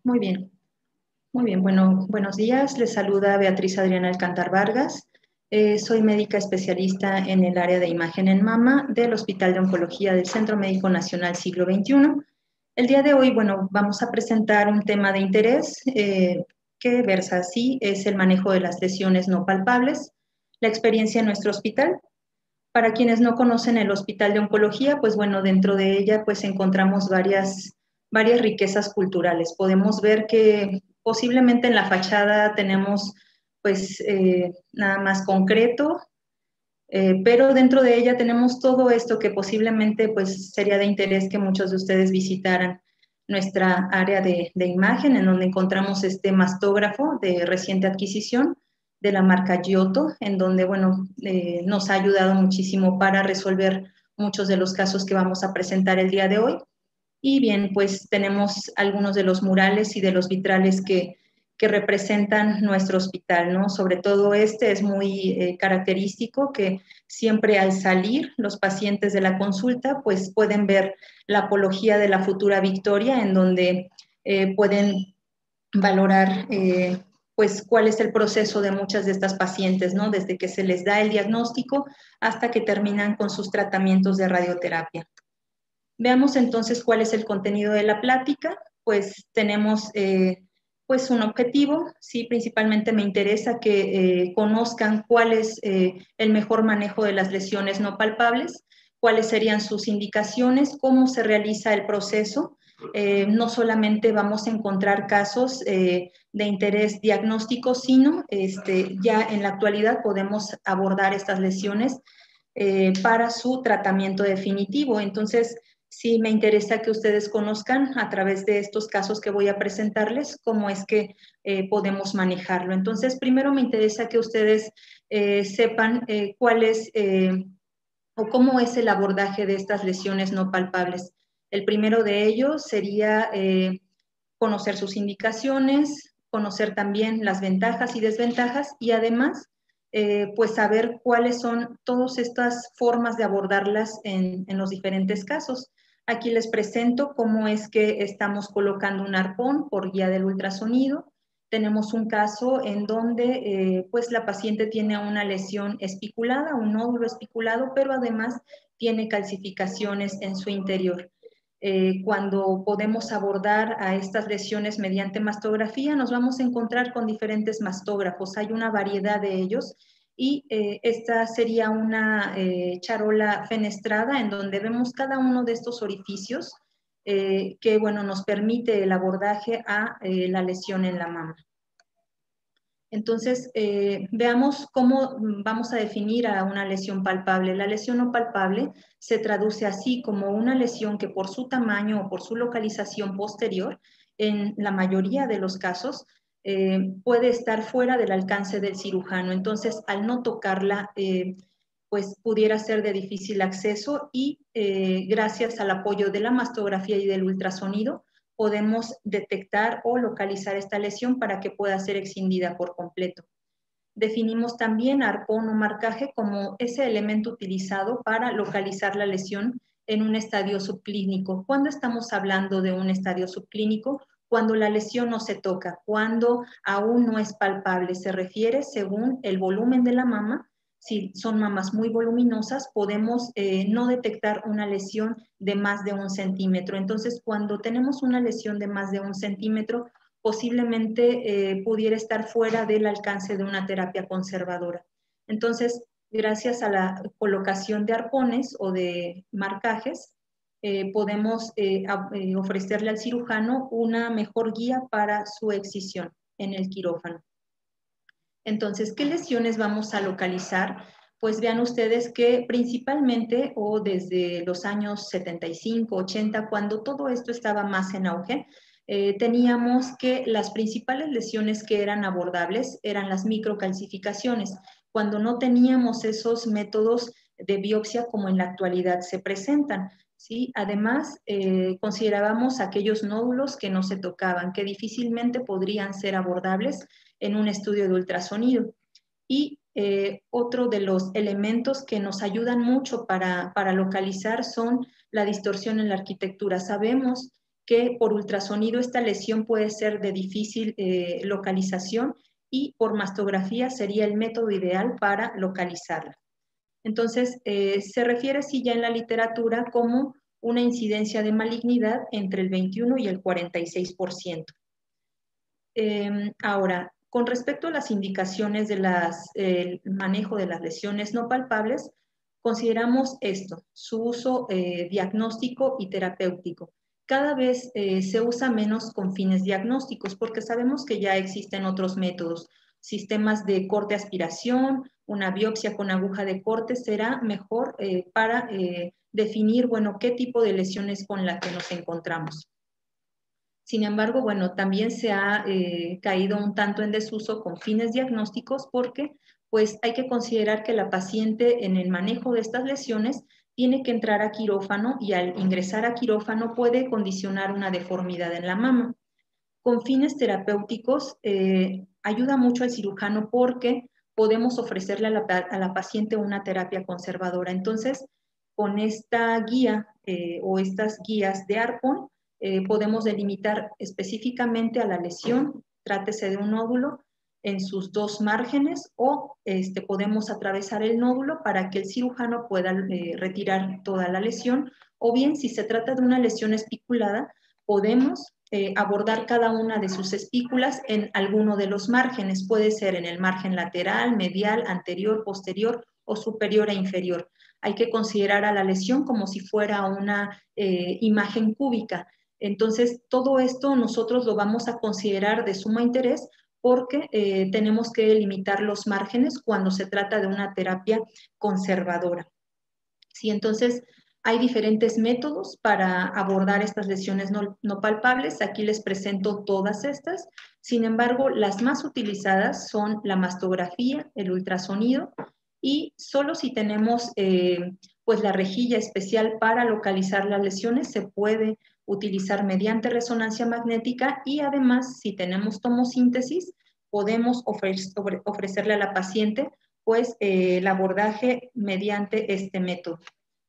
Muy bien, muy bien. Bueno, buenos días. Les saluda Beatriz Adriana Alcántar Vargas. Soy médica especialista en el área de imagen en mama del Hospital de Oncología del Centro Médico Nacional Siglo XXI. El día de hoy, bueno, vamos a presentar un tema de interés que versa así, es el manejo de las lesiones no palpables, la experiencia en nuestro hospital. Para quienes no conocen el Hospital de Oncología, pues bueno, dentro de ella pues encontramos varias riquezas culturales. Podemos ver que posiblemente en la fachada tenemos pues nada más concreto, pero dentro de ella tenemos todo esto que posiblemente pues sería de interés que muchos de ustedes visitaran nuestra área de imagen, en donde encontramos este mastógrafo de reciente adquisición de la marca Giotto, en donde, bueno, nos ha ayudado muchísimo para resolver muchos de los casos que vamos a presentar el día de hoy. Y bien, pues tenemos algunos de los murales y de los vitrales que representan nuestro hospital, ¿no? Sobre todo este es muy característico que siempre al salir los pacientes de la consulta pues pueden ver la apología de la futura victoria en donde pueden valorar pues cuál es el proceso de muchas de estas pacientes, ¿no? Desde que se les da el diagnóstico hasta que terminan con sus tratamientos de radioterapia. Veamos entonces cuál es el contenido de la plática. Pues tenemos pues un objetivo, sí, principalmente me interesa que conozcan cuál es el mejor manejo de las lesiones no palpables, cuáles serían sus indicaciones, cómo se realiza el proceso. No solamente vamos a encontrar casos de interés diagnóstico, sino ya en la actualidad podemos abordar estas lesiones para su tratamiento definitivo. Entonces, sí me interesa que ustedes conozcan a través de estos casos que voy a presentarles cómo es que podemos manejarlo. Entonces, primero me interesa que ustedes sepan cuál es o cómo es el abordaje de estas lesiones no palpables. El primero de ellos sería conocer sus indicaciones, conocer también las ventajas y desventajas y además pues saber cuáles son todas estas formas de abordarlas en los diferentes casos. Aquí les presento cómo es que estamos colocando un arpón por guía del ultrasonido. Tenemos un caso en donde pues la paciente tiene una lesión espiculada, un nódulo espiculado, pero además tiene calcificaciones en su interior. Cuando podemos abordar a estas lesiones mediante mastografía, nos vamos a encontrar con diferentes mastógrafos. Hay una variedad de ellos y esta sería una charola fenestrada en donde vemos cada uno de estos orificios que, bueno, nos permite el abordaje a la lesión en la mama. Entonces, veamos cómo vamos a definir a una lesión palpable. La lesión no palpable se traduce así como una lesión que por su tamaño o por su localización posterior, en la mayoría de los casos, puede estar fuera del alcance del cirujano. Entonces, al no tocarla, pues pudiera ser de difícil acceso y gracias al apoyo de la mastografía y del ultrasonido, podemos detectar o localizar esta lesión para que pueda ser escindida por completo. Definimos también arpón o marcaje como ese elemento utilizado para localizar la lesión en un estadio subclínico. ¿Cuándo estamos hablando de un estadio subclínico? Cuando la lesión no se toca, cuando aún no es palpable. Se refiere según el volumen de la mama. Si son mamas muy voluminosas, podemos no detectar una lesión de más de 1 centímetro. Entonces, cuando tenemos una lesión de más de 1 centímetro, posiblemente pudiera estar fuera del alcance de una terapia conservadora. Entonces, gracias a la colocación de arpones o de marcajes, podemos ofrecerle al cirujano una mejor guía para su excisión en el quirófano. Entonces, ¿qué lesiones vamos a localizar? Pues vean ustedes que principalmente o desde los años 75, 80, cuando todo esto estaba más en auge, teníamos que las principales lesiones que eran abordables eran las microcalcificaciones, cuando no teníamos esos métodos de biopsia como en la actualidad se presentan. ¿Sí? Además, considerábamos aquellos nódulos que no se tocaban, que difícilmente podrían ser abordables en un estudio de ultrasonido. Y otro de los elementos que nos ayudan mucho para localizar son la distorsión en la arquitectura. Sabemos que por ultrasonido esta lesión puede ser de difícil localización y por mastografía sería el método ideal para localizarla. Entonces, se refiere sí ya en la literatura como una incidencia de malignidad entre el 21 y el 46%. Ahora, con respecto a las indicaciones del manejo de las lesiones no palpables, consideramos esto, su uso diagnóstico y terapéutico. Cada vez se usa menos con fines diagnósticos porque sabemos que ya existen otros métodos, sistemas de corte-aspiración, una biopsia con aguja de corte será mejor para definir, bueno, qué tipo de lesiones con la que nos encontramos. Sin embargo, bueno, también se ha caído un tanto en desuso con fines diagnósticos porque pues hay que considerar que la paciente en el manejo de estas lesiones tiene que entrar a quirófano y al ingresar a quirófano puede condicionar una deformidad en la mama. Con fines terapéuticos ayuda mucho al cirujano porque podemos ofrecerle a la paciente una terapia conservadora. Entonces, con esta guía o estas guías de ARPON, podemos delimitar específicamente a la lesión, trátese de un nódulo, en sus dos márgenes o podemos atravesar el nódulo para que el cirujano pueda retirar toda la lesión o bien si se trata de una lesión espiculada, podemos abordar cada una de sus espículas en alguno de los márgenes. Puede ser en el margen lateral, medial, anterior, posterior o superior e inferior. Hay que considerar a la lesión como si fuera una imagen cúbica. Entonces, todo esto nosotros lo vamos a considerar de suma interés porque tenemos que delimitar los márgenes cuando se trata de una terapia conservadora. Sí, entonces hay diferentes métodos para abordar estas lesiones no palpables. Aquí les presento todas estas. Sin embargo, las más utilizadas son la mastografía, el ultrasonido y solo si tenemos pues la rejilla especial para localizar las lesiones se puede utilizar mediante resonancia magnética y además si tenemos tomosíntesis podemos ofrecerle a la paciente pues el abordaje mediante este método.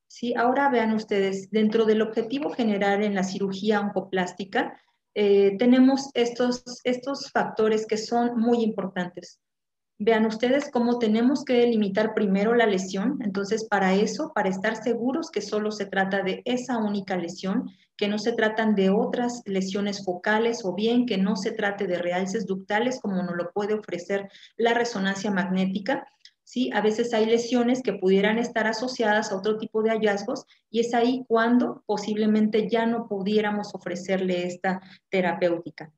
¿Sí? Ahora vean ustedes, dentro del objetivo general en la cirugía oncoplástica, tenemos estos factores que son muy importantes. Vean ustedes cómo tenemos que delimitar primero la lesión, entonces para eso, para estar seguros que solo se trata de esa única lesión, que no se tratan de otras lesiones focales o bien que no se trate de realces ductales como nos lo puede ofrecer la resonancia magnética, ¿sí? A veces hay lesiones que pudieran estar asociadas a otro tipo de hallazgos y es ahí cuando posiblemente ya no pudiéramos ofrecerle esta terapéutica.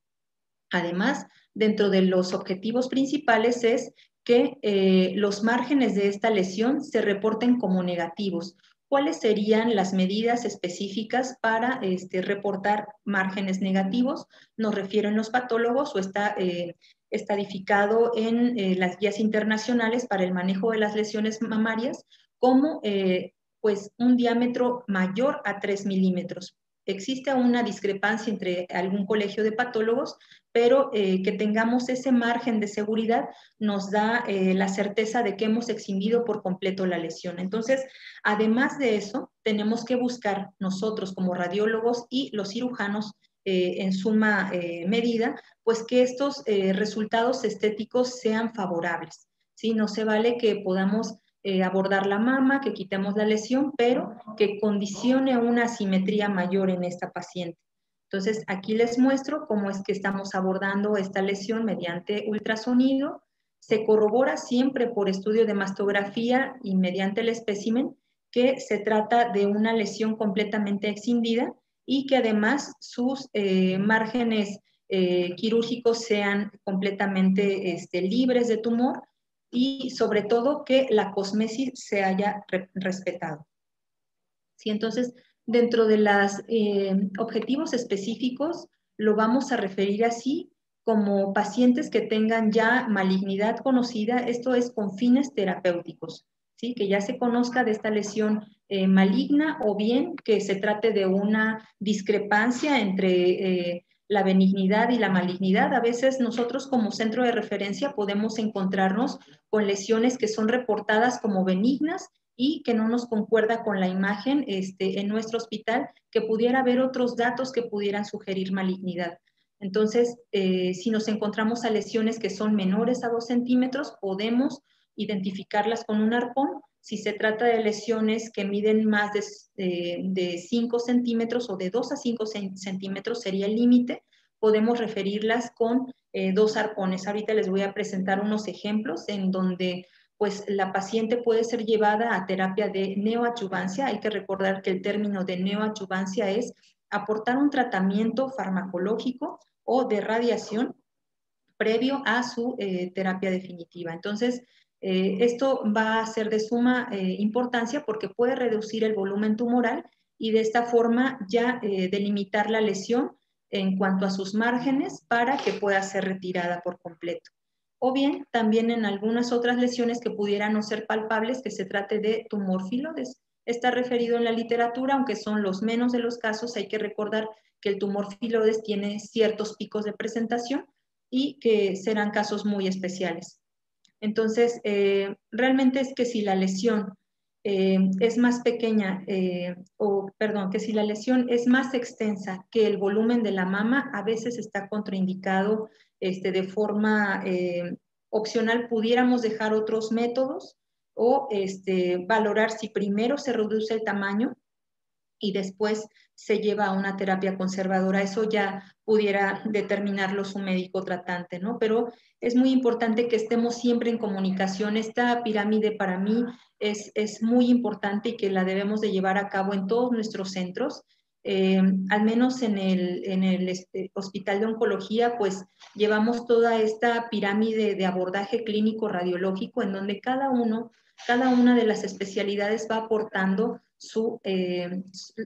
Además, dentro de los objetivos principales es que los márgenes de esta lesión se reporten como negativos. ¿Cuáles serían las medidas específicas para reportar márgenes negativos? Nos refieren los patólogos o está estadificado en las guías internacionales para el manejo de las lesiones mamarias como pues un diámetro mayor a 3 milímetros. Existe una discrepancia entre algún colegio de patólogos, pero que tengamos ese margen de seguridad nos da la certeza de que hemos extinguido por completo la lesión. Entonces, además de eso, tenemos que buscar nosotros como radiólogos y los cirujanos en suma medida, pues que estos resultados estéticos sean favorables. ¿Sí? No se vale que podamos abordar la mama, que quitemos la lesión, pero que condicione una asimetría mayor en esta paciente. Entonces, aquí les muestro cómo es que estamos abordando esta lesión mediante ultrasonido. Se corrobora siempre por estudio de mastografía y mediante el espécimen que se trata de una lesión completamente extendida y que además sus márgenes quirúrgicos sean completamente libres de tumor y sobre todo que la cosmesis se haya respetado. ¿Sí? Entonces, dentro de los objetivos específicos, lo vamos a referir así como pacientes que tengan ya malignidad conocida, esto es con fines terapéuticos, ¿sí? Que ya se conozca de esta lesión maligna o bien que se trate de una discrepancia entre la benignidad y la malignidad. A veces nosotros como centro de referencia podemos encontrarnos con lesiones que son reportadas como benignas y que no nos concuerda con la imagen en nuestro hospital, que pudiera haber otros datos que pudieran sugerir malignidad. Entonces, si nos encontramos a lesiones que son menores a 2 centímetros, podemos identificarlas con un arpón. Si se trata de lesiones que miden más de 5 centímetros o de 2 a 5 centímetros sería el límite, podemos referirlas con 2 arpones. Ahorita les voy a presentar unos ejemplos en donde pues la paciente puede ser llevada a terapia de neoadyuvancia. Hay que recordar que el término de neoadyuvancia es aportar un tratamiento farmacológico o de radiación previo a su terapia definitiva. Entonces, esto va a ser de suma importancia porque puede reducir el volumen tumoral y de esta forma ya delimitar la lesión en cuanto a sus márgenes para que pueda ser retirada por completo. O bien, también en algunas otras lesiones que pudieran no ser palpables, que se trate de tumor filodes. Está referido en la literatura, aunque son los menos de los casos. Hay que recordar que el tumor filodes tiene ciertos picos de presentación y que serán casos muy especiales. Entonces, realmente es que si la lesión es más pequeña, que si la lesión es más extensa que el volumen de la mama, a veces está contraindicado de forma opcional. Pudiéramos dejar otros métodos o valorar si primero se reduce el tamaño y después se lleva a una terapia conservadora. Eso ya pudiera determinarlo su médico tratante, ¿no? Pero es muy importante que estemos siempre en comunicación. Esta pirámide para mí es muy importante y que la debemos de llevar a cabo en todos nuestros centros. Al menos en el Hospital de Oncología, pues llevamos toda esta pirámide de abordaje clínico radiológico en donde cada una de las especialidades va aportando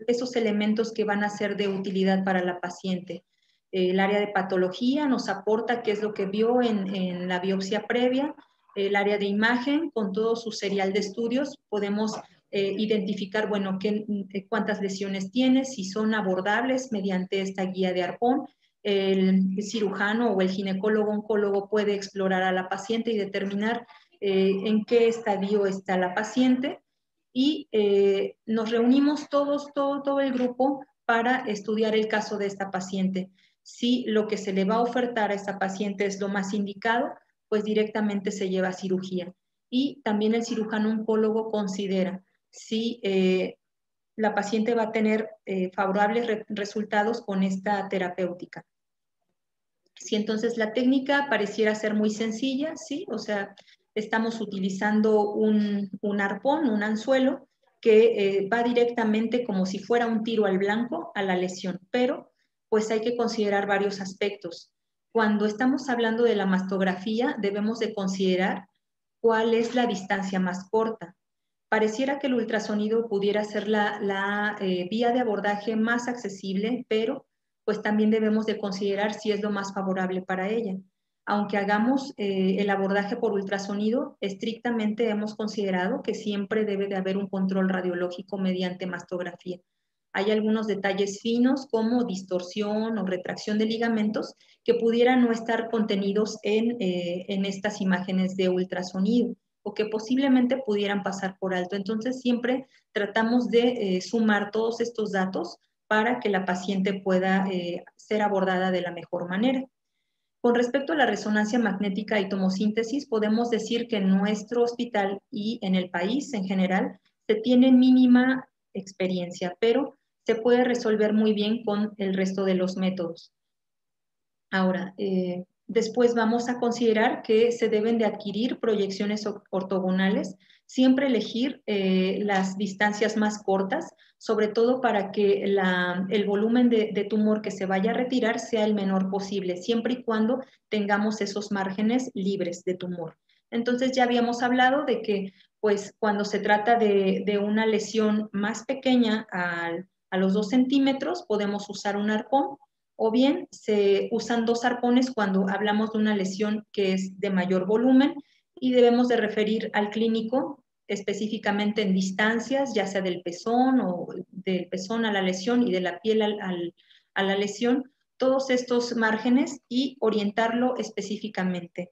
esos elementos que van a ser de utilidad para la paciente. El área de patología nos aporta qué es lo que vio en la biopsia previa. El área de imagen, con todo su serial de estudios, podemos identificar, bueno, cuántas lesiones tiene, si son abordables mediante esta guía de arpón. El cirujano o el ginecólogo oncólogo puede explorar a la paciente y determinar en qué estadio está la paciente y nos reunimos todo el grupo para estudiar el caso de esta paciente. Si lo que se le va a ofertar a esta paciente es lo más indicado, pues directamente se lleva a cirugía. Y también el cirujano oncólogo considera si la paciente va a tener favorables resultados con esta terapéutica. Si entonces la técnica pareciera ser muy sencilla, ¿sí? O sea, estamos utilizando un arpón, un anzuelo, que va directamente como si fuera un tiro al blanco a la lesión, pero pues hay que considerar varios aspectos. Cuando estamos hablando de la mastografía, debemos de considerar cuál es la distancia más corta. Pareciera que el ultrasonido pudiera ser la vía de abordaje más accesible, pero pues también debemos de considerar si es lo más favorable para ella. Aunque hagamos el abordaje por ultrasonido, estrictamente hemos considerado que siempre debe de haber un control radiológico mediante mastografía. Hay algunos detalles finos como distorsión o retracción de ligamentos que pudieran no estar contenidos en estas imágenes de ultrasonido o que posiblemente pudieran pasar por alto. Entonces, siempre tratamos de sumar todos estos datos para que la paciente pueda ser abordada de la mejor manera. Con respecto a la resonancia magnética y tomosíntesis, podemos decir que en nuestro hospital y en el país en general se tiene mínima experiencia, pero se puede resolver muy bien con el resto de los métodos. Ahora, después vamos a considerar que se deben de adquirir proyecciones ortogonales, siempre elegir las distancias más cortas, sobre todo para que el volumen de tumor que se vaya a retirar sea el menor posible, siempre y cuando tengamos esos márgenes libres de tumor. Entonces ya habíamos hablado de que pues cuando se trata de una lesión más pequeña a los 2 centímetros, podemos usar un arpón, o bien se usan 2 arpones cuando hablamos de una lesión que es de mayor volumen y debemos de referir al clínico específicamente en distancias, ya sea del pezón o del pezón a la lesión y de la piel a la lesión, todos estos márgenes y orientarlo específicamente.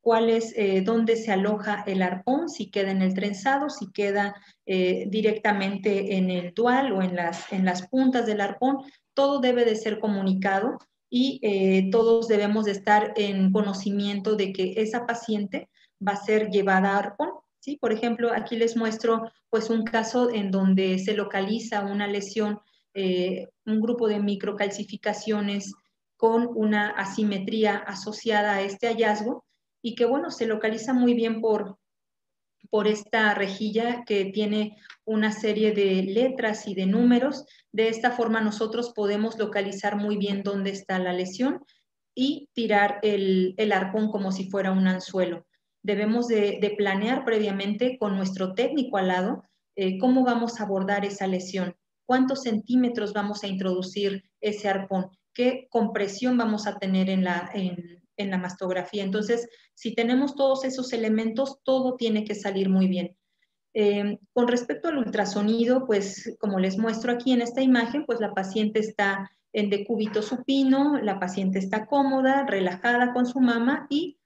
cuál es, dónde se aloja el arpón, si queda en el trenzado, si queda directamente en el dual o en las puntas del arpón. Todo debe de ser comunicado y todos debemos de estar en conocimiento de que esa paciente va a ser llevada a arpón. ¿Sí? Por ejemplo, aquí les muestro pues un caso en donde se localiza una lesión, un grupo de microcalcificaciones con una asimetría asociada a este hallazgo y que, bueno, se localiza muy bien por esta rejilla que tiene una serie de letras y de números. De esta forma nosotros podemos localizar muy bien dónde está la lesión y tirar el arpón como si fuera un anzuelo. Debemos de planear previamente con nuestro técnico al lado cómo vamos a abordar esa lesión, cuántos centímetros vamos a introducir ese arpón, qué compresión vamos a tener en la mastografía. Entonces, si tenemos todos esos elementos, todo tiene que salir muy bien. Con respecto al ultrasonido, pues como les muestro aquí en esta imagen, pues la paciente está en decúbito supino, la paciente está cómoda, relajada con su mama y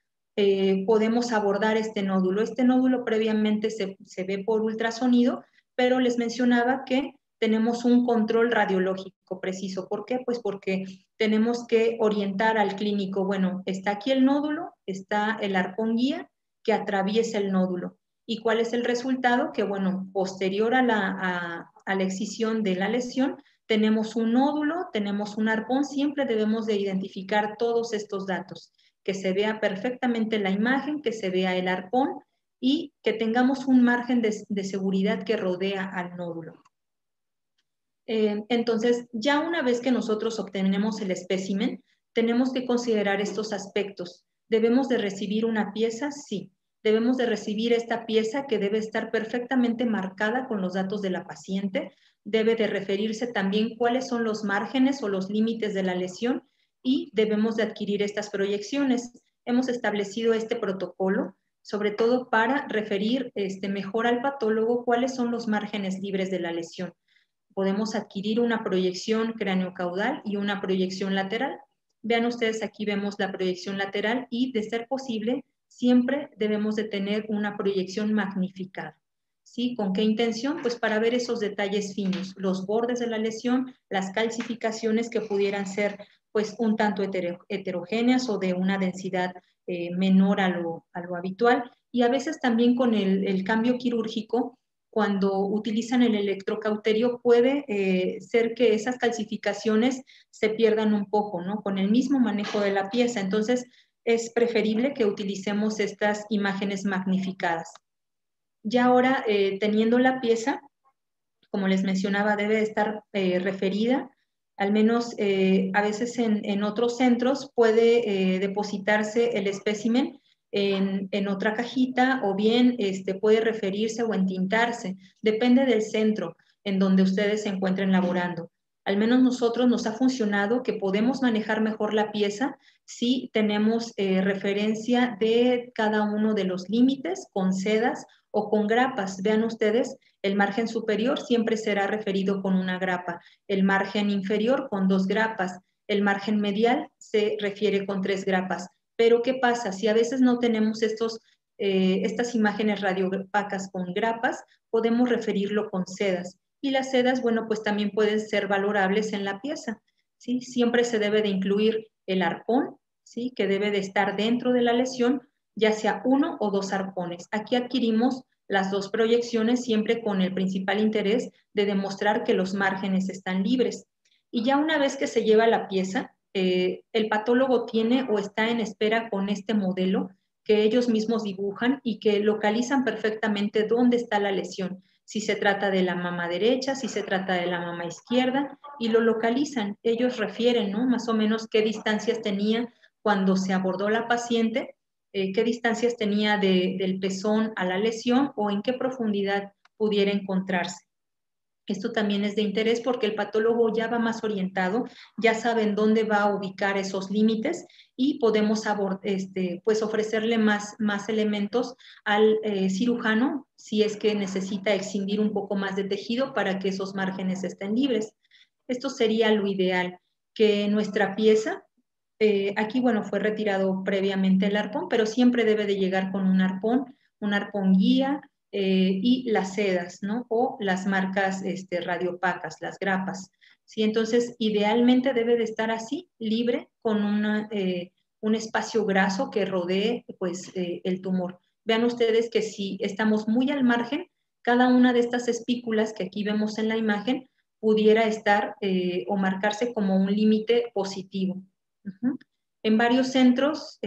podemos abordar este nódulo. Este nódulo previamente se ve por ultrasonido, pero les mencionaba que tenemos un control radiológico preciso. ¿Por qué? Pues porque tenemos que orientar al clínico, bueno, está aquí el nódulo, está el arpón guía que atraviesa el nódulo. ¿Y cuál es el resultado? Que, bueno, posterior a la excisión de la lesión, tenemos un nódulo, tenemos un arpón, siempre debemos de identificar todos estos datos, que se vea perfectamente la imagen, que se vea el arpón y que tengamos un margen de seguridad que rodea al nódulo. Entonces, ya una vez que nosotros obtenemos el espécimen, tenemos que considerar estos aspectos. ¿Debemos de recibir una pieza? Sí. Debemos de recibir esta pieza que debe estar perfectamente marcada con los datos de la paciente. Debe de referirse también cuáles son los márgenes o los límites de la lesión y debemos de adquirir estas proyecciones. Hemos establecido este protocolo, sobre todo para referir mejor al patólogo cuáles son los márgenes libres de la lesión. Podemos adquirir una proyección craneocaudal y una proyección lateral. Vean ustedes, aquí vemos la proyección lateral y, de ser posible, siempre debemos de tener una proyección magnificada. ¿Sí? ¿Con qué intención? Pues para ver esos detalles finos, los bordes de la lesión, las calcificaciones que pudieran ser pues un tanto heterogéneas o de una densidad menor a lo habitual. Y a veces también con el cambio quirúrgico, cuando utilizan el electrocauterio, puede ser que esas calcificaciones se pierdan un poco, ¿no? Con el mismo manejo de la pieza. Entonces, es preferible que utilicemos estas imágenes magnificadas. Ya ahora, teniendo la pieza, como les mencionaba, debe estar referida. Al menos a veces en otros centros puede depositarse el espécimen en otra cajita o bien puede referirse o entintarse. Depende del centro en donde ustedes se encuentren laborando. Al menos nosotros nos ha funcionado que podemos manejar mejor la pieza si tenemos referencia de cada uno de los límites con sedas o con grapas. Vean ustedes, el margen superior siempre será referido con una grapa, el margen inferior con 2 grapas, el margen medial se refiere con 3 grapas. Pero ¿qué pasa? Si a veces no tenemos estas imágenes radiopacas con grapas, podemos referirlo con sedas. Y las sedas, bueno, pues también pueden ser valorables en la pieza, ¿sí? Siempre se debe de incluir el arpón, ¿sí? Que debe de estar dentro de la lesión, ya sea 1 o 2 arpones. Aquí adquirimos las 2 proyecciones siempre con el principal interés de demostrar que los márgenes están libres. Y ya una vez que se lleva la pieza, el patólogo tiene o está en espera con este modelo que ellos mismos dibujan y que localizan perfectamente dónde está la lesión, si se trata de la mama derecha, si se trata de la mama izquierda, y lo localizan. Ellos refieren, ¿no? Más o menos qué distancias tenía cuando se abordó la paciente, qué distancias tenía del pezón a la lesión o en qué profundidad pudiera encontrarse. Esto también es de interés porque el patólogo ya va más orientado, ya saben dónde va a ubicar esos límites y podemos pues ofrecerle más elementos al cirujano si es que necesita excindir un poco más de tejido para que esos márgenes estén libres. Esto sería lo ideal, que nuestra pieza aquí, bueno, fue retirado previamente el arpón, pero siempre debe de llegar con un arpón guía y las sedas, ¿no? O las marcas radiopacas, las grapas. ¿Sí? Entonces, idealmente debe de estar así, libre, con un espacio graso que rodee, pues, el tumor. Vean ustedes que si estamos muy al margen, cada una de estas espículas que aquí vemos en la imagen pudiera estar o marcarse como un límite positivo. En varios centros,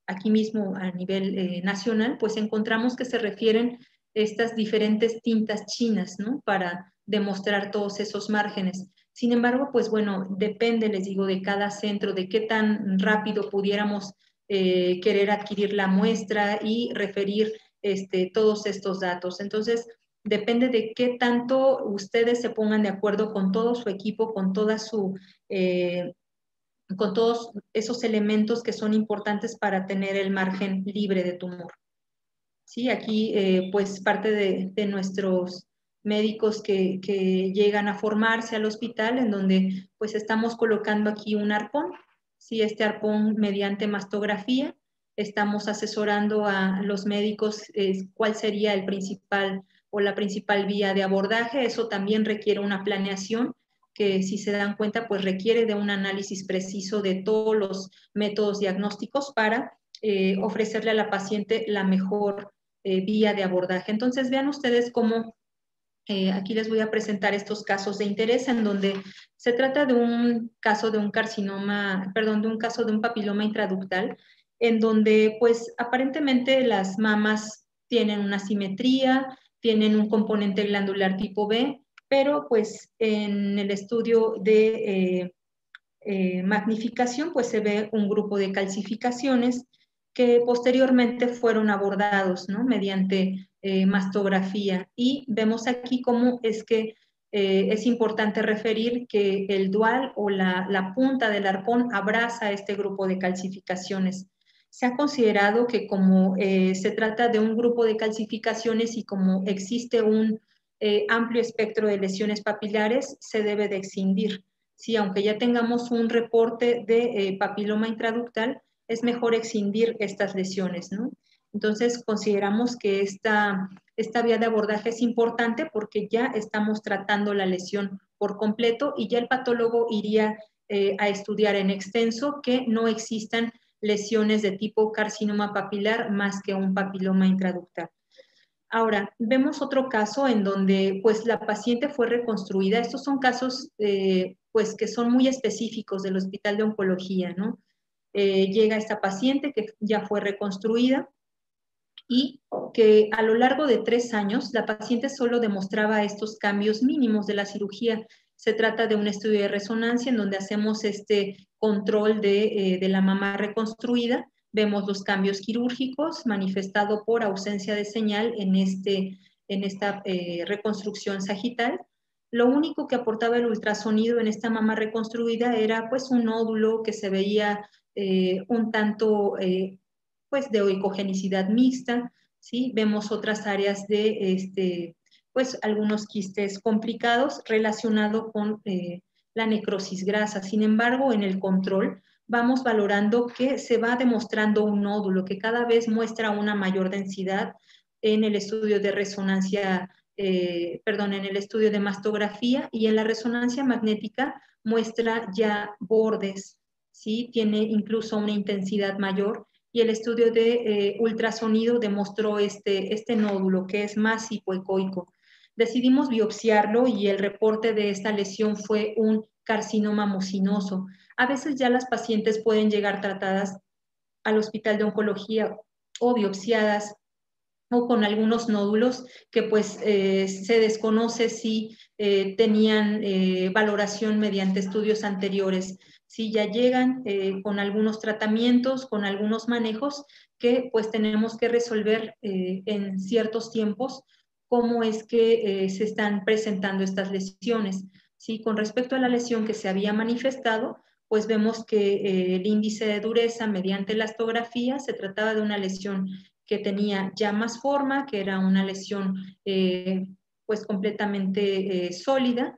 aquí mismo a nivel nacional, pues encontramos que se refieren estas diferentes tintas chinas, ¿no? Para demostrar todos esos márgenes. Sin embargo, pues bueno, depende, les digo, de cada centro, de qué tan rápido pudiéramos querer adquirir la muestra y referir todos estos datos. Entonces, depende de qué tanto ustedes se pongan de acuerdo con todo su equipo, con todos esos elementos que son importantes para tener el margen libre de tumor. Sí, aquí pues parte de nuestros médicos que llegan a formarse al hospital, en donde pues estamos colocando aquí un arpón, sí, este arpón mediante mastografía, estamos asesorando a los médicos cuál sería el principal o la principal vía de abordaje. Eso también requiere una planeación que, si se dan cuenta, pues requiere de un análisis preciso de todos los métodos diagnósticos para ofrecerle a la paciente la mejor vía de abordaje. Entonces, vean ustedes cómo aquí les voy a presentar estos casos de interés en donde se trata de un caso de un carcinoma, perdón, de un caso de un papiloma intraductal, en donde pues aparentemente las mamas tienen una simetría, tienen un componente glandular tipo B, pero pues en el estudio de magnificación pues se ve un grupo de calcificaciones que posteriormente fueron abordados, ¿no? Mediante mastografía. Y vemos aquí cómo es que es importante referir que el dual o la punta del arpón abraza este grupo de calcificaciones. Se ha considerado que como se trata de un grupo de calcificaciones y como existe un amplio espectro de lesiones papilares, se debe de excindir. Sí, aunque ya tengamos un reporte de papiloma intraductal, es mejor excindir estas lesiones, ¿no? Entonces, consideramos que esta vía de abordaje es importante porque ya estamos tratando la lesión por completo y ya el patólogo iría a estudiar en extenso que no existan lesiones de tipo carcinoma papilar más que un papiloma intraductal. Ahora, vemos otro caso en donde pues la paciente fue reconstruida. Estos son casos pues que son muy específicos del Hospital de Oncología, ¿no? Llega esta paciente que ya fue reconstruida y que a lo largo de 3 años la paciente solo demostraba estos cambios mínimos de la cirugía. Se trata de un estudio de resonancia en donde hacemos este control de la mama reconstruida. Vemos los cambios quirúrgicos manifestado por ausencia de señal en esta reconstrucción sagital. Lo único que aportaba el ultrasonido en esta mama reconstruida era pues un nódulo que se veía un tanto pues de oicogenicidad mixta, ¿sí? Vemos otras áreas de pues algunos quistes complicados relacionados con la necrosis grasa. Sin embargo, en el control vamos valorando que se va demostrando un nódulo que cada vez muestra una mayor densidad en el estudio de resonancia, en el estudio de mastografía, y en la resonancia magnética muestra ya bordes, ¿sí? Tiene incluso una intensidad mayor, y el estudio de ultrasonido demostró este nódulo que es más hipoecoico. Decidimos biopsiarlo y el reporte de esta lesión fue un carcinoma mucinoso. A veces ya las pacientes pueden llegar tratadas al hospital de oncología o biopsiadas o con algunos nódulos que pues se desconoce si tenían valoración mediante estudios anteriores. Si ya llegan con algunos tratamientos, con algunos manejos que pues tenemos que resolver en ciertos tiempos cómo es que se están presentando estas lesiones. ¿Sí? Con respecto a la lesión que se había manifestado, pues vemos que el índice de dureza mediante la elastografía se trataba de una lesión que tenía ya más forma, que era una lesión pues completamente sólida,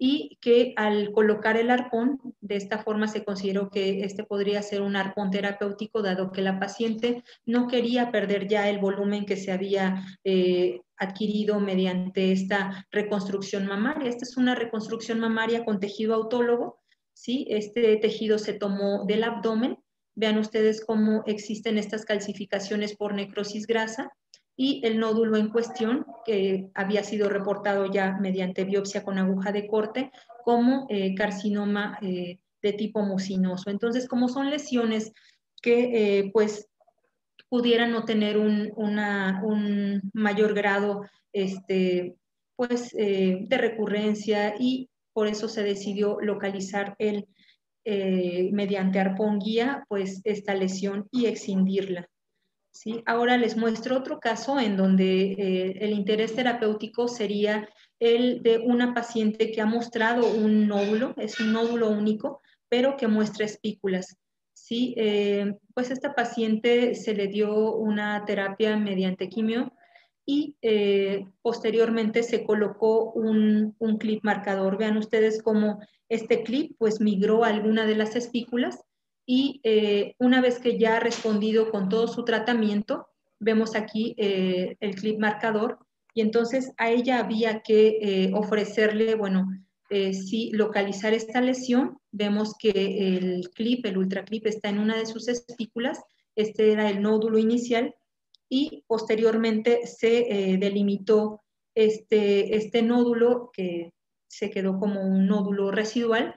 y que al colocar el arpón, de esta forma se consideró que este podría ser un arpón terapéutico, dado que la paciente no quería perder ya el volumen que se había adquirido mediante esta reconstrucción mamaria. Esta es una reconstrucción mamaria con tejido autólogo, ¿sí? Este tejido se tomó del abdomen. Vean ustedes cómo existen estas calcificaciones por necrosis grasa, y el nódulo en cuestión, que había sido reportado ya mediante biopsia con aguja de corte como carcinoma de tipo mucinoso. Entonces, como son lesiones que pues pudieran no tener un mayor grado de recurrencia, y por eso se decidió localizar mediante arpón guía pues esta lesión y excindirla. ¿Sí? Ahora les muestro otro caso en donde el interés terapéutico sería el de una paciente que ha mostrado un nódulo, es un nódulo único, pero que muestra espículas. ¿Sí? Pues esta paciente se le dio una terapia mediante quimio y posteriormente se colocó un clip marcador. Vean ustedes cómo este clip pues migró a alguna de las espículas, y una vez que ya ha respondido con todo su tratamiento, vemos aquí el clip marcador, y entonces a ella había que ofrecerle, bueno, sí, localizar esta lesión. Vemos que el clip, el ultraclip, está en una de sus espículas. Este era el nódulo inicial, y posteriormente se delimitó este nódulo, que se quedó como un nódulo residual.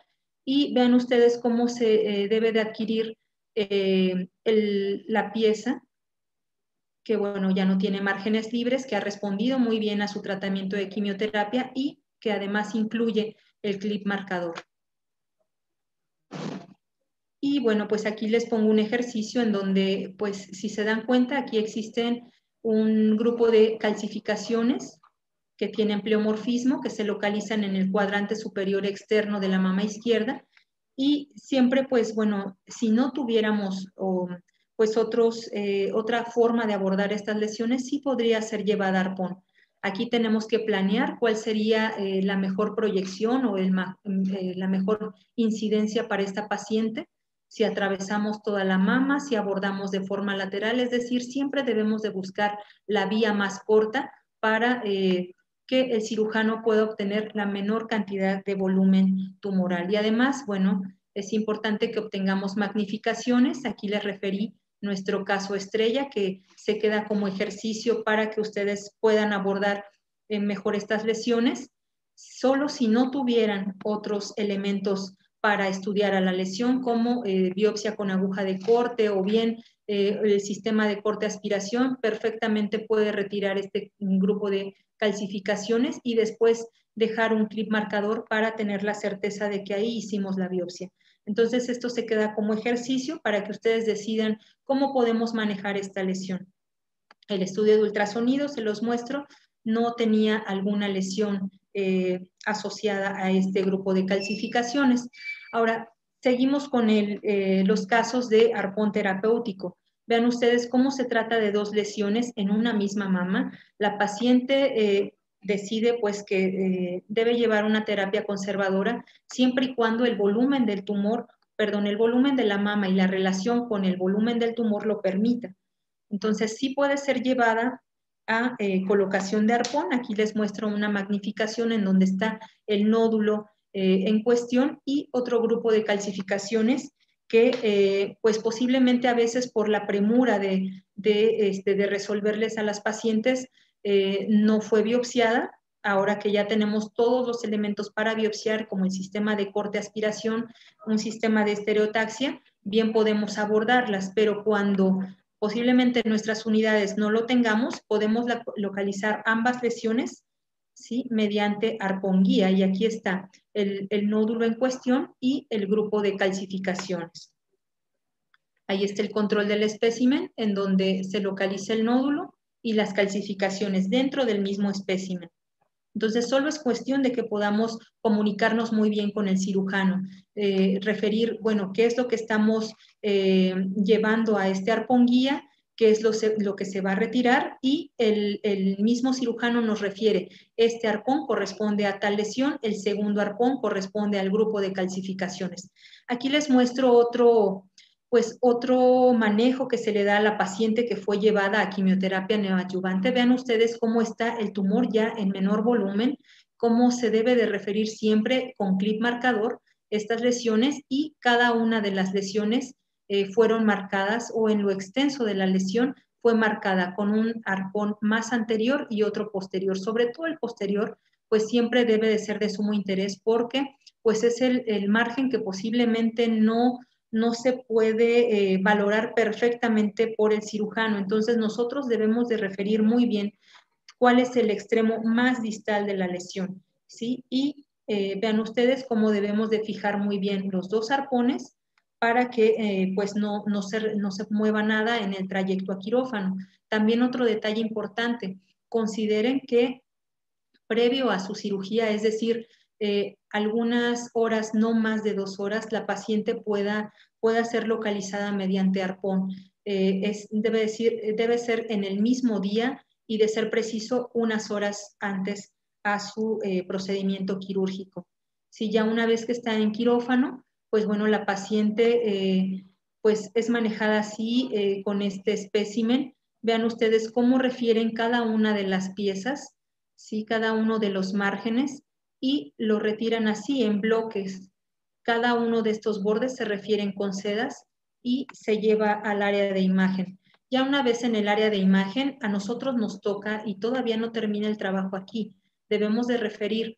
Y vean ustedes cómo se debe de adquirir la pieza, que bueno, ya no tiene márgenes libres, que ha respondido muy bien a su tratamiento de quimioterapia, y que además incluye el clip marcador. Y bueno, pues aquí les pongo un ejercicio en donde, pues si se dan cuenta, aquí existen un grupo de calcificaciones que tienen pleomorfismo, que se localizan en el cuadrante superior externo de la mama izquierda. Y siempre, pues bueno, si no tuviéramos pues otra forma de abordar estas lesiones, sí podría ser llevada a arpón. Aquí tenemos que planear cuál sería la mejor proyección o la mejor incidencia para esta paciente, si atravesamos toda la mama, si abordamos de forma lateral, es decir, siempre debemos de buscar la vía más corta para que el cirujano pueda obtener la menor cantidad de volumen tumoral. Y además, bueno, es importante que obtengamos magnificaciones. Aquí les referí nuestro caso estrella, que se queda como ejercicio para que ustedes puedan abordar mejor estas lesiones. Solo si no tuvieran otros elementos para estudiar a la lesión, como biopsia con aguja de corte o bien el sistema de corte-aspiración, perfectamente puede retirar este grupo de calcificaciones y después dejar un clip marcador para tener la certeza de que ahí hicimos la biopsia. Entonces, esto se queda como ejercicio para que ustedes decidan cómo podemos manejar esta lesión. El estudio de ultrasonido, se los muestro, no tenía alguna lesión asociada a este grupo de calcificaciones. Ahora, seguimos con los casos de arpón terapéutico. Vean ustedes cómo se trata de dos lesiones en una misma mama. La paciente decide pues que debe llevar una terapia conservadora siempre y cuando el volumen del tumor, perdón, el volumen de la mama y la relación con el volumen del tumor lo permita. Entonces, sí puede ser llevada a colocación de arpón. Aquí les muestro una magnificación en donde está el nódulo en cuestión y otro grupo de calcificaciones que pues posiblemente a veces por la premura de resolverles a las pacientes no fue biopsiada. Ahora que ya tenemos todos los elementos para biopsiar, como el sistema de corte-aspiración, un sistema de estereotaxia, bien podemos abordarlas, pero cuando posiblemente en nuestras unidades no lo tengamos, podemos localizar ambas lesiones, ¿sí? Mediante arponguía, y aquí está el nódulo en cuestión y el grupo de calcificaciones. Ahí está el control del espécimen, en donde se localiza el nódulo y las calcificaciones dentro del mismo espécimen. Entonces, solo es cuestión de que podamos comunicarnos muy bien con el cirujano, referir, bueno, qué es lo que estamos llevando a este arpón guía, qué es lo que se va a retirar y el mismo cirujano nos refiere, este arpón corresponde a tal lesión, el segundo arpón corresponde al grupo de calcificaciones. Aquí les muestro otro manejo que se le da a la paciente que fue llevada a quimioterapia neoadyuvante. Vean ustedes cómo está el tumor ya en menor volumen, cómo se debe de referir siempre con clip marcador estas lesiones y cada una de las lesiones fueron marcadas o en lo extenso de la lesión fue marcada con un arpón más anterior y otro posterior. Sobre todo el posterior, pues siempre debe de ser de sumo interés porque pues es el margen que posiblemente no se puede valorar perfectamente por el cirujano. Entonces nosotros debemos de referir muy bien cuál es el extremo más distal de la lesión, ¿sí? Y vean ustedes cómo debemos de fijar muy bien los dos arpones para que pues no se mueva nada en el trayecto a quirófano. También otro detalle importante, consideren que previo a su cirugía, es decir, algunas horas, no más de 2 horas, la paciente pueda ser localizada mediante arpón. Debe ser en el mismo día y de ser preciso unas horas antes a su procedimiento quirúrgico. Si ya una vez que está en quirófano, pues bueno, la paciente pues es manejada así con este espécimen. Vean ustedes cómo refieren cada una de las piezas, ¿sí? Cada uno de los márgenes y lo retiran así en bloques. Cada uno de estos bordes se refieren con sedas y se lleva al área de imagen. Ya una vez en el área de imagen, a nosotros nos toca, y todavía no termina el trabajo aquí, debemos de referir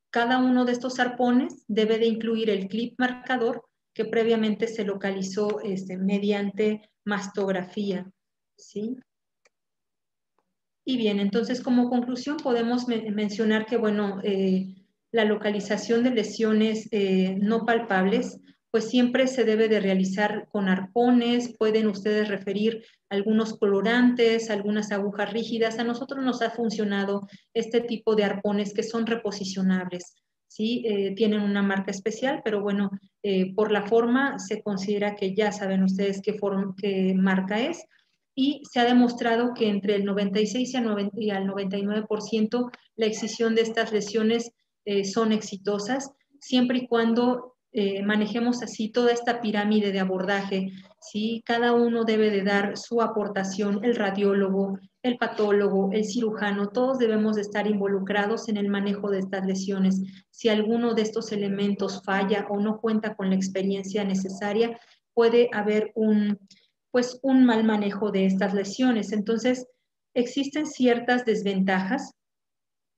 cada uno de estos arpones, debe de incluir el clip marcador que previamente se localizó mediante mastografía, ¿sí? Y bien, entonces como conclusión podemos mencionar que, bueno, la localización de lesiones no palpables, pues siempre se debe de realizar con arpones, pueden ustedes referir algunos colorantes, algunas agujas rígidas. A nosotros nos ha funcionado este tipo de arpones que son reposicionables, ¿sí? Tienen una marca especial, pero bueno, por la forma se considera que ya saben ustedes qué marca es y se ha demostrado que entre el 96 y al 99% la excisión de estas lesiones son exitosas, siempre y cuando manejemos así toda esta pirámide de abordaje, ¿sí? Cada uno debe de dar su aportación, el radiólogo, el patólogo, el cirujano, todos debemos de estar involucrados en el manejo de estas lesiones. Si alguno de estos elementos falla o no cuenta con la experiencia necesaria, puede haber un mal manejo de estas lesiones. Entonces, existen ciertas desventajas,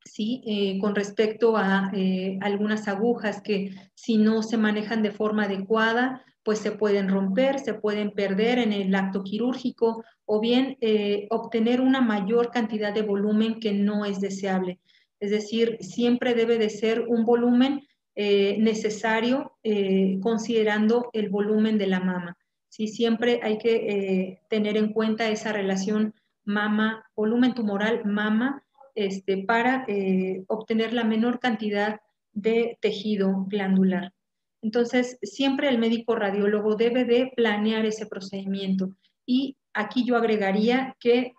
¿sí? Con respecto a algunas agujas que si no se manejan de forma adecuada, pues se pueden romper, se pueden perder en el acto quirúrgico o bien obtener una mayor cantidad de volumen que no es deseable. Es decir, siempre debe de ser un volumen necesario considerando el volumen de la mama. Sí, siempre hay que tener en cuenta esa relación mama, volumen tumoral, mama, para obtener la menor cantidad de tejido glandular. Entonces, siempre el médico radiólogo debe de planear ese procedimiento. Y aquí yo agregaría que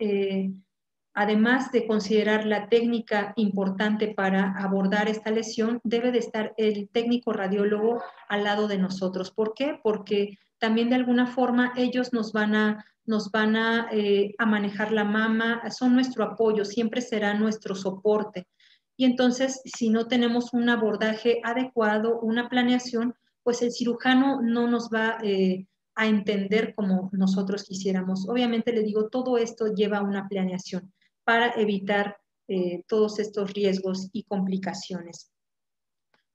además de considerar la técnica importante para abordar esta lesión, debe de estar el técnico radiólogo al lado de nosotros. ¿Por qué? Porque también de alguna forma ellos nos van a manejar la mama, son nuestro apoyo, siempre será nuestro soporte. Y entonces, si no tenemos un abordaje adecuado, una planeación, pues el cirujano no nos va a entender como nosotros quisiéramos. Obviamente, le digo, todo esto lleva una planeación para evitar todos estos riesgos y complicaciones.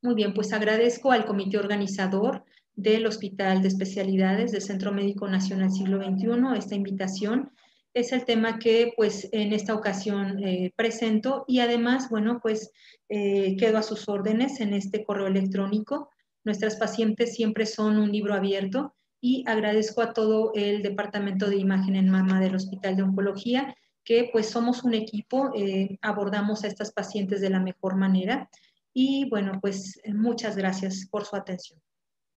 Muy bien, pues agradezco al comité organizador del Hospital de Especialidades del Centro Médico Nacional Siglo XXI esta invitación. Es el tema que pues en esta ocasión presento y además, bueno, pues quedo a sus órdenes en este correo electrónico. Nuestras pacientes siempre son un libro abierto y agradezco a todo el Departamento de Imagen en Mama del Hospital de Oncología que pues somos un equipo, abordamos a estas pacientes de la mejor manera. Y bueno, pues muchas gracias por su atención.